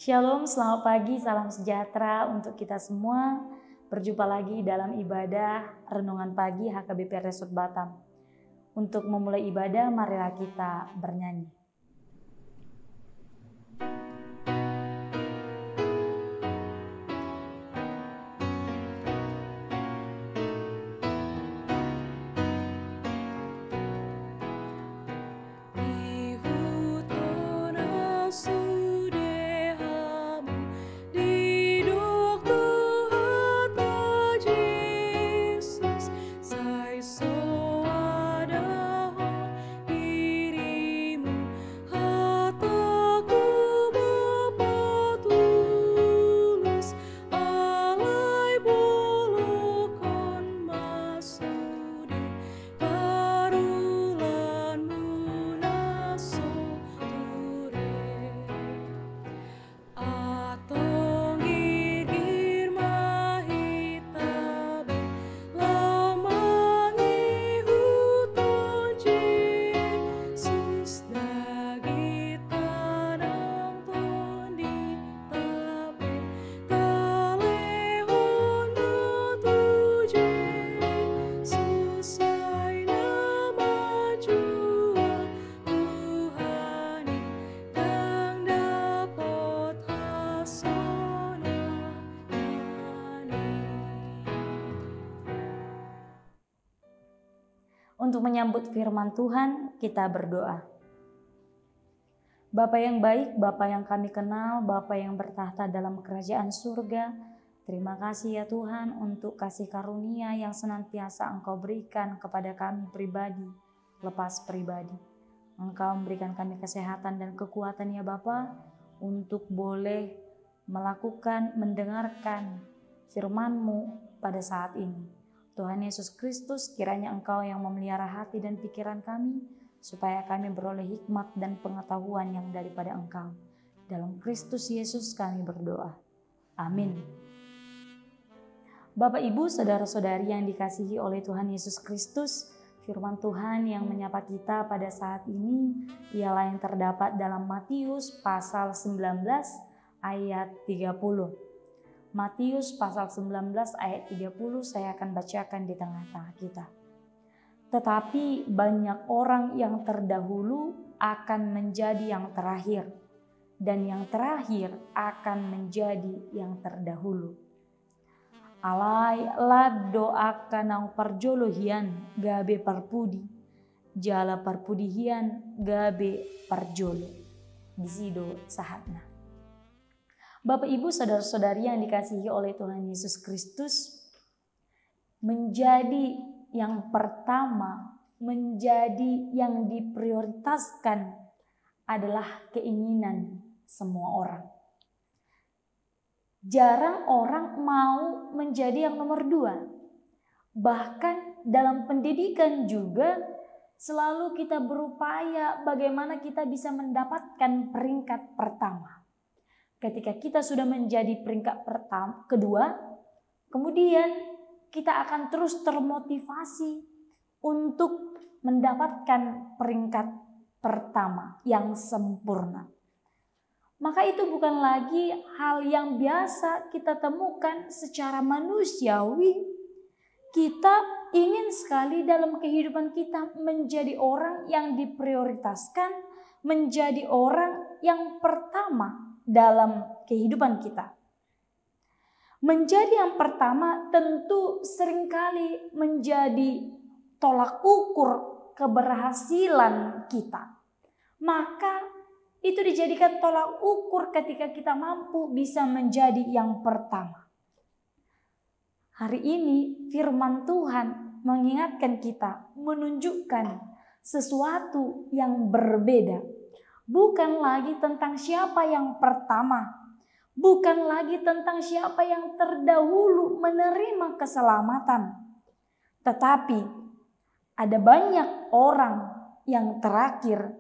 Shalom, selamat pagi, salam sejahtera untuk kita semua. Berjumpa lagi dalam ibadah Renungan Pagi HKBP Resort Batam. Untuk memulai ibadah, marilah kita bernyanyi. Untuk menyambut firman Tuhan, kita berdoa. Bapa yang baik, Bapa yang kami kenal, Bapa yang bertahta dalam kerajaan surga, terima kasih ya Tuhan untuk kasih karunia yang senantiasa Engkau berikan kepada kami pribadi, lepas pribadi. Engkau memberikan kami kesehatan dan kekuatan ya Bapa, untuk boleh melakukan, mendengarkan firman-Mu pada saat ini. Tuhan Yesus Kristus, kiranya Engkau yang memelihara hati dan pikiran kami, supaya kami beroleh hikmat dan pengetahuan yang daripada Engkau. Dalam Kristus Yesus kami berdoa. Amin. Bapak, Ibu, saudara-saudari yang dikasihi oleh Tuhan Yesus Kristus, firman Tuhan yang menyapa kita pada saat ini ialah yang terdapat dalam Matius pasal 19 ayat 30. Matius pasal 19 ayat 30 saya akan bacakan di tengah-tengah kita. Tetapi banyak orang yang terdahulu akan menjadi yang terakhir, dan yang terakhir akan menjadi yang terdahulu. Alai la doakan ang parjolohian gabe parpudi, jala parpudihian gabe parjolo. Disido sahatna. Bapak, Ibu, saudara-saudari yang dikasihi oleh Tuhan Yesus Kristus, menjadi yang pertama, menjadi yang diprioritaskan adalah keinginan semua orang. Jarang orang mau menjadi yang nomor dua. Bahkan dalam pendidikan juga selalu kita berupaya bagaimana kita bisa mendapatkan peringkat pertama. Ketika kita sudah menjadi peringkat kedua, kemudian kita akan terus termotivasi untuk mendapatkan peringkat pertama yang sempurna. Maka itu bukan lagi hal yang biasa kita temukan secara manusiawi. Kita ingin sekali dalam kehidupan kita menjadi orang yang diprioritaskan, menjadi orang yang pertama dalam kehidupan kita. Menjadi yang pertama tentu seringkali menjadi tolak ukur keberhasilan kita. Maka itu dijadikan tolak ukur ketika kita mampu bisa menjadi yang pertama. Hari ini firman Tuhan mengingatkan kita, menunjukkan sesuatu yang berbeda. Bukan lagi tentang siapa yang pertama, bukan lagi tentang siapa yang terdahulu menerima keselamatan, tetapi ada banyak orang yang terakhir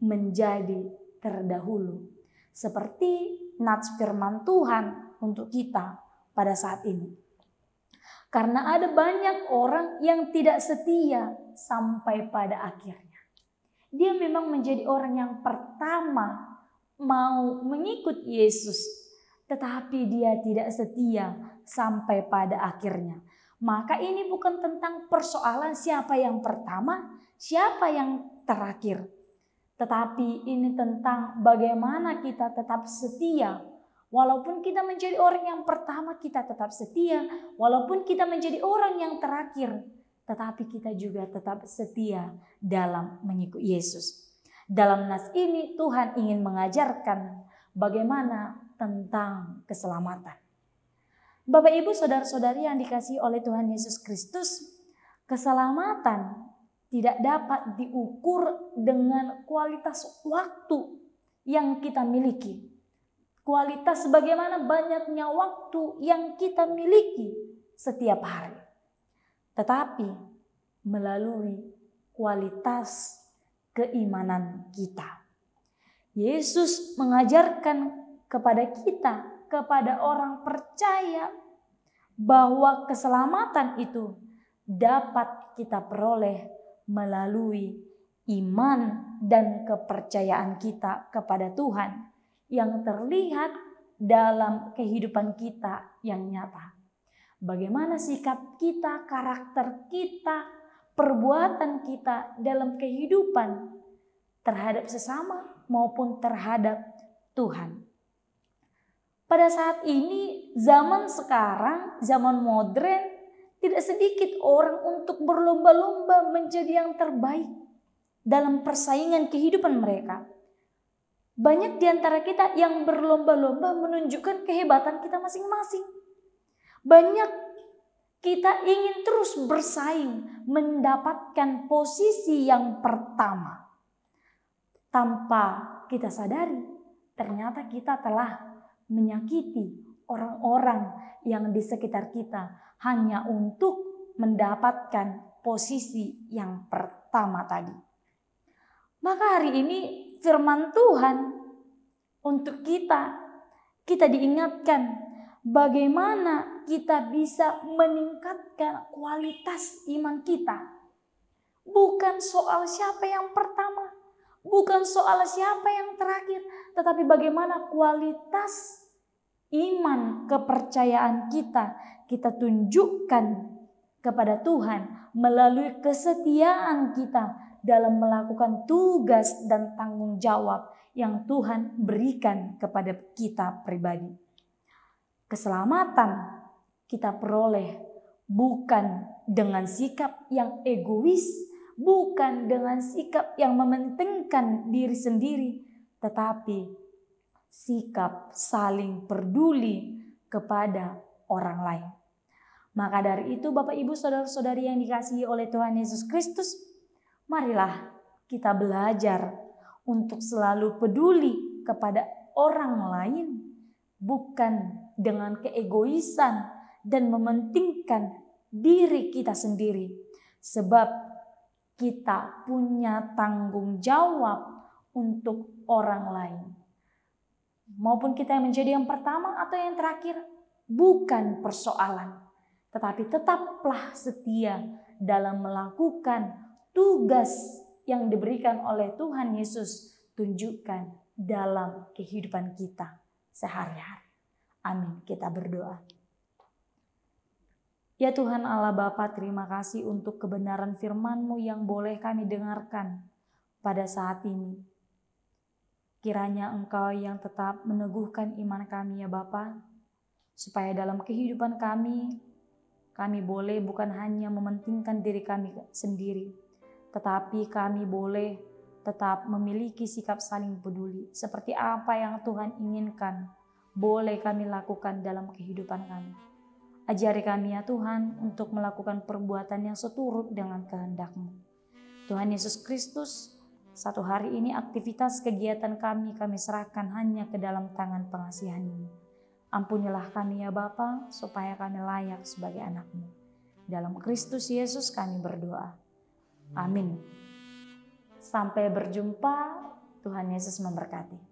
menjadi terdahulu. Seperti nats firman Tuhan untuk kita pada saat ini. Karena ada banyak orang yang tidak setia sampai pada akhirnya. Dia memang menjadi orang yang pertama mau mengikut Yesus, tetapi dia tidak setia sampai pada akhirnya. Maka ini bukan tentang persoalan siapa yang pertama, siapa yang terakhir. Tetapi ini tentang bagaimana kita tetap setia. Walaupun kita menjadi orang yang pertama, kita tetap setia. Walaupun kita menjadi orang yang terakhir, tetapi kita juga tetap setia dalam mengikuti Yesus. Dalam nas ini Tuhan ingin mengajarkan bagaimana tentang keselamatan. Bapak Ibu saudara-saudari yang dikasihi oleh Tuhan Yesus Kristus, keselamatan tidak dapat diukur dengan kualitas waktu yang kita miliki. Kualitas bagaimana banyaknya waktu yang kita miliki setiap hari. Tetapi melalui kualitas keimanan kita. Yesus mengajarkan kepada kita, kepada orang percaya, bahwa keselamatan itu dapat kita peroleh melalui iman dan kepercayaan kita kepada Tuhan yang terlihat dalam kehidupan kita yang nyata. Bagaimana sikap kita, karakter kita, perbuatan kita dalam kehidupan terhadap sesama maupun terhadap Tuhan. Pada saat ini, zaman sekarang, zaman modern, tidak sedikit orang untuk berlomba-lomba menjadi yang terbaik dalam persaingan kehidupan mereka. Banyak di antara kita yang berlomba-lomba menunjukkan kehebatan kita masing-masing. Banyak kita ingin terus bersaing mendapatkan posisi yang pertama. Tanpa kita sadari, ternyata kita telah menyakiti orang-orang yang di sekitar kita hanya untuk mendapatkan posisi yang pertama tadi. Maka hari ini firman Tuhan untuk kita diingatkan bagaimana kita bisa meningkatkan kualitas iman kita. Bukan soal siapa yang pertama, bukan soal siapa yang terakhir, tetapi bagaimana kualitas iman, kepercayaan kita tunjukkan kepada Tuhan melalui kesetiaan kita dalam melakukan tugas dan tanggung jawab yang Tuhan berikan kepada kita pribadi. Keselamatan kita peroleh bukan dengan sikap yang egois, bukan dengan sikap yang mementingkan diri sendiri, tetapi sikap saling peduli kepada orang lain. Maka dari itu Bapak Ibu saudara-saudari yang dikasihi oleh Tuhan Yesus Kristus, marilah kita belajar untuk selalu peduli kepada orang lain, bukan dengan keegoisan dan mementingkan diri kita sendiri. Sebab kita punya tanggung jawab untuk orang lain. Maupun kita yang menjadi yang pertama atau yang terakhir, bukan persoalan. Tetapi tetaplah setia dalam melakukan tugas yang diberikan oleh Tuhan Yesus tunjukkan dalam kehidupan kita sehari-hari. Amin. Kita berdoa. Ya Tuhan Allah Bapa, terima kasih untuk kebenaran firman-Mu yang boleh kami dengarkan pada saat ini. Kiranya Engkau yang tetap meneguhkan iman kami ya Bapa, supaya dalam kehidupan kami boleh bukan hanya mementingkan diri kami sendiri, tetapi kami boleh tetap memiliki sikap saling peduli. Seperti apa yang Tuhan inginkan, boleh kami lakukan dalam kehidupan kami. Ajari kami ya Tuhan untuk melakukan perbuatan yang seturut dengan kehendak-Mu. Tuhan Yesus Kristus, satu hari ini aktivitas kegiatan kami serahkan hanya ke dalam tangan pengasihan-Mu. Ampunilah kami ya Bapa, supaya kami layak sebagai anak-Mu. Dalam Kristus Yesus kami berdoa. Amin. Sampai berjumpa, Tuhan Yesus memberkati.